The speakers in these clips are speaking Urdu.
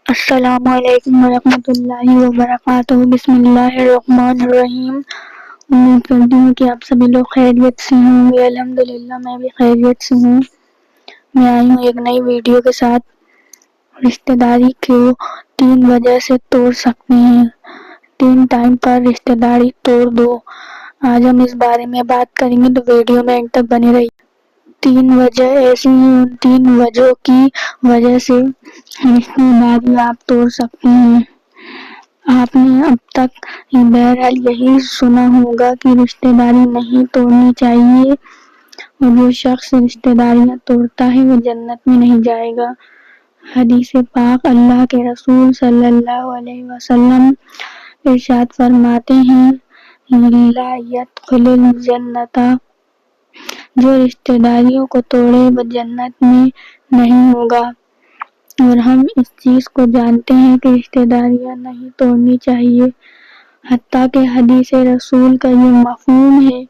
السلام علیکم ورحمۃ اللہ وبرکاتہ۔ بسم اللہ الرحمن الرحیم۔ امید کرتی ہوں کہ آپ سبھی لوگ خیریت سے ہوں گے۔ الحمدللہ میں بھی خیریت سے ہوں۔ میں آئی ہوں ایک نئی ویڈیو کے ساتھ۔ رشتہ داری کو 3 وجہ سے توڑ سکتے ہیں۔ 3 ٹائم پر رشتہ داری توڑ دو۔ آج ہم اس بارے میں بات کریں گے، تو ویڈیو میں انڈ تک بنے رہی۔ 3 وجہ ایسی ہیں، ان 3 وجہوں کی وجہ سے رشتہ داری آپ توڑ سکتے ہیں۔ آپ نے اب تک بہرحال یہی سنا ہوگا کہ رشتہ داری نہیں توڑنی چاہیے، اور جو شخص رشتہ داریاں توڑتا ہے وہ جنت میں نہیں جائے گا۔ حدیث پاک اللہ کے رسول صلی اللہ علیہ وسلم ارشاد فرماتے ہیں، لا يدخل الجنت، جو رشتہ داریوں کو توڑے وہ جنت میں نہیں ہوگا۔ اور ہم اس چیز کو جانتے ہیں کہ رشتہ داریاں نہیں توڑنی چاہیے، حتیٰ کہ حدیث رسول کا یہ مفہوم ہے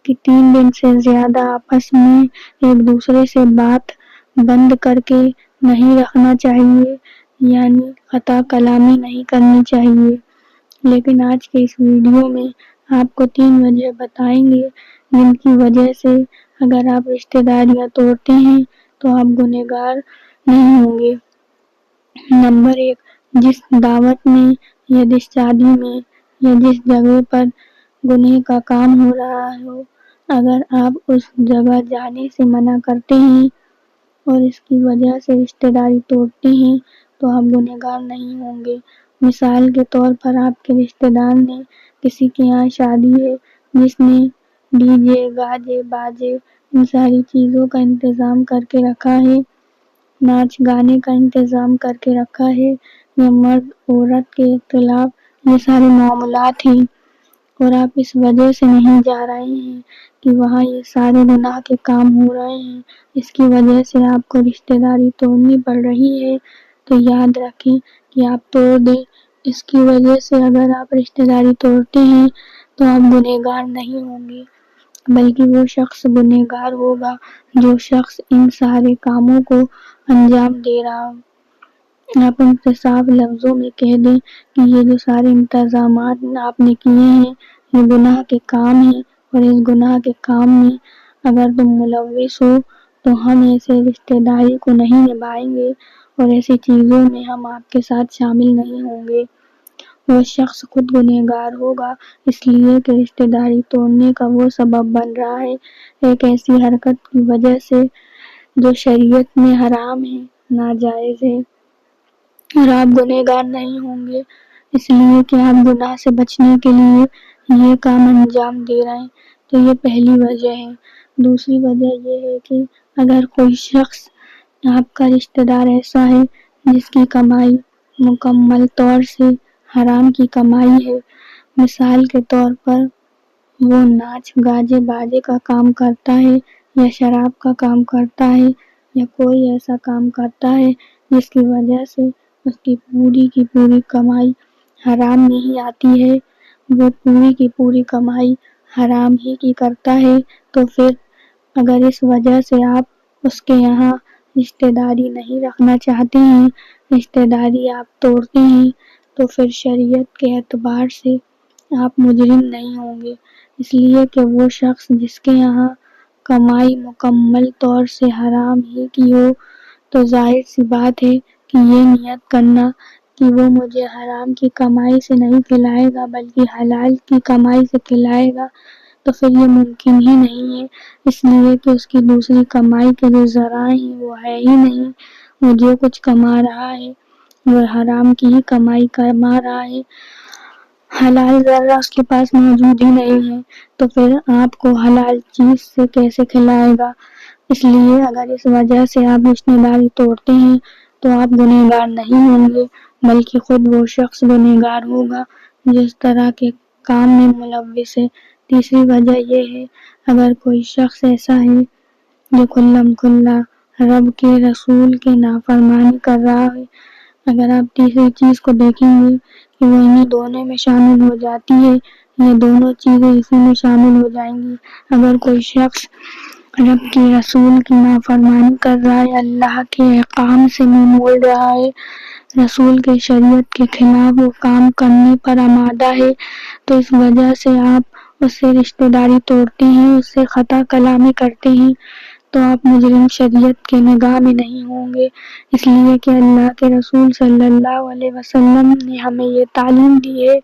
کہ 3 دن سے زیادہ آپس میں ایک دوسرے سے بات بند کر کے نہیں رکھنا چاہیے، یعنی قطع کلامی نہیں کرنی چاہیے۔ لیکن آج کے اس ویڈیو میں آپ کو 3 وجہ بتائیں گے جن کی وجہ سے اگر آپ رشتہ داریاں توڑتے ہیں تو آپ گنہگار نہیں ہوں گے۔ نمبر 1، جس دعوت میں یا جس شادی میں یا جس جگہ پر گناہ کا کام ہو رہا ہو، اگر آپ اس جگہ جانے سے منع کرتے ہیں اور اس کی وجہ سے رشتہ داری توڑتے ہیں تو آپ گنہگار نہیں ہوں گے۔ مثال کے طور پر آپ کے رشتہ دار نے کسی کے یہاں شادی ہے جس نے ڈی جے، گاجے باجے ان ساری چیزوں کا انتظام کر کے رکھا ہے، ناچ گانے کا انتظام کر کے رکھا ہے، یا مرد عورت کے اختلاف یہ سارے معاملات ہیں، اور آپ اس وجہ سے نہیں جا رہے ہیں کہ وہاں یہ سارے گناہ کے کام ہو رہے ہیں، اس کی وجہ سے آپ کو رشتہ داری توڑنی پڑ رہی ہے، تو یاد رکھیں کہ آپ توڑ دیں۔ اس کی وجہ سے اگر آپ رشتہ داری توڑتے ہیں تو آپ گنہگار نہیں ہوں گے، بلکہ وہ شخص گنہگار ہوگا جو شخص ان سارے کاموں کو انجام دے رہا ہو۔ آپ ان سے صاف لفظوں میں کہہ دیں کہ یہ جو سارے انتظامات آپ نے کیے ہیں یہ گناہ کے کام ہیں، اور اس گناہ کے کام میں اگر تم ملوث ہو تو ہم ایسے رشتہ داری کو نہیں نبھائیں گے، اور ایسی چیزوں میں ہم آپ کے ساتھ شامل نہیں ہوں گے۔ وہ شخص خود گنہگار ہوگا، اس لیے کہ رشتہ داری توڑنے کا وہ سبب بن رہا ہے ایک ایسی حرکت کی وجہ سے جو شریعت میں حرام ہے، ناجائز ہے، اور آپ گنہگار نہیں ہوں گے، اس لیے کہ آپ گناہ سے بچنے کے لیے یہ کام انجام دے رہے ہیں۔ تو یہ پہلی وجہ ہے۔ دوسری وجہ یہ ہے کہ اگر کوئی شخص آپ کا رشتہ دار ایسا ہے جس کی کمائی مکمل طور سے حرام کی کمائی ہے، مثال کے طور پر وہ ناچ گاجے باجے کا کام کرتا ہے، یا شراب کا کام کرتا ہے، یا کوئی ایسا کام کرتا ہے جس کی وجہ سے اس کی پوری کمائی حرام میں ہی آتی ہے، وہ پوری کی پوری کمائی حرام ہی کی کرتا ہے، تو پھر اگر اس وجہ سے آپ اس کے یہاں رشتہ داری نہیں رکھنا چاہتے ہیں، رشتہ داری آپ توڑتے ہیں، تو پھر شریعت کے اعتبار سے آپ مجرم نہیں ہوں گے، اس لیے کہ وہ شخص جس کے یہاں کمائی مکمل طور سے حرام ہی کی ہو، تو ظاہر سی بات ہے کہ یہ نیت کرنا کہ وہ مجھے حرام کی کمائی سے نہیں کھلائے گا بلکہ حلال کی کمائی سے کھلائے گا، تو پھر یہ ممکن ہی نہیں ہے، اس لیے کہ اس کی دوسری کمائی کے جو ذرائع ہیں وہ ہے ہی نہیں۔ وہ جو کچھ کما رہا ہے وہ حرام کی ہی کمائی کما رہا ہے، حلال ذرہ اس کے پاس موجود ہی نہیں ہے، تو پھر آپ کو حلال چیز سے کیسے کھلائے گا؟ اس لیے اگر اس وجہ سے آپ رشتہ داری توڑتے ہیں تو آپ گنہگار نہیں ہوں گے، بلکہ خود وہ شخص گنہگار ہوگا جو اس طرح کے کام میں ملوث ہے۔ تیسری وجہ یہ ہے، اگر کوئی شخص ایسا ہے جو کھلم کھلا رب کے رسول کے نافرمانی کر رہا ہے، اگر آپ تیسری چیز کو دیکھیں گے کہ وہ انہیں دونوں میں شامل ہو جاتی ہے، یہ دونوں چیزیں اسی میں شامل ہو جائیں گی۔ اگر کوئی شخص رب کے رسول کی نافرمانی کر رہا ہے، اللہ کے احکام سے منہ موڑ رہا ہے، رسول کے شریعت کے خلاف وہ کام کرنے پر آمادہ ہے، تو اس وجہ سے آپ اس سے رشتہ داری توڑتے ہیں، اس سے خطا کلامی کرتے ہیں، تو آپ مجرم شریعت کے نگاہ میں نہیں ہوں گے، اس لیے کہ اللہ کے رسول صلی اللہ علیہ وسلم نے ہمیں یہ تعلیم دی ہے۔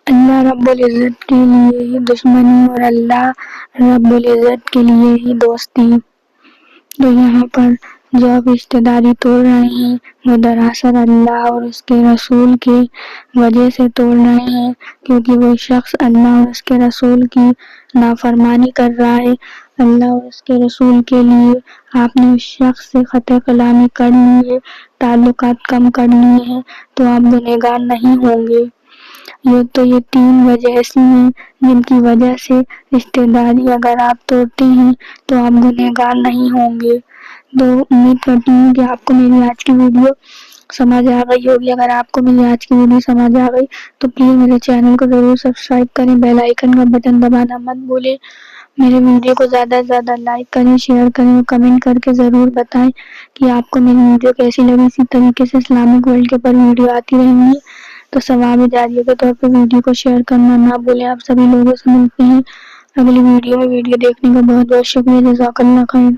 اللہ رب العزت کے لیے ہی دشمنی اور اللہ رب العزت کے لیے ہی دوستی۔ تو یہاں پر جو آپ رشتہ داری توڑ رہے ہیں وہ دراصل اللہ اور اس کے رسول کی وجہ سے توڑ رہے ہیں، کیونکہ وہ شخص اللہ اور اس کے رسول کی نافرمانی کر رہا ہے، اللہ اور اس کے رسول کے لیے آپ نے اس شخص سے خطا کلامی کر لی ہے، تعلقات کم کر لیے ہیں، تو آپ گنہگار نہیں ہوں گے۔ یہ تین وجہ ایسی ہیں جن کی وجہ سے رشتہ داری اگر آپ توڑتے ہیں تو آپ گنہگار نہیں ہوں گے۔ تو امید کرتی ہوں کہ آپ کو میری آج کی ویڈیو سمجھ آ گئی ہوگی۔ اگر آپ کو میری آج کی ویڈیو سمجھ آ گئی تو پلیز میرے چینل کو ضرور سبسکرائب کریں، بیل آئیکن کا بٹن دبانا مت بھولیں، میرے ویڈیو کو زیادہ سے زیادہ لائک کریں، شیئر کریں اور کمنٹ کر کے ضرور بتائیں کہ آپ کو میری ویڈیو کیسی لگی۔ اسی طریقے سے اسلامک ورلڈ کے اوپر ویڈیو آتی رہیں گی، تو ثواب جاریہ کے طور پہ ویڈیو کو شیئر کرنا نہ بھولیں۔ آپ سبھی لوگوں سے ملتے ہیں اگلی ویڈیو میں۔ ویڈیو دیکھنے کا بہت بہت شکریہ، جزاک اللہ خیر۔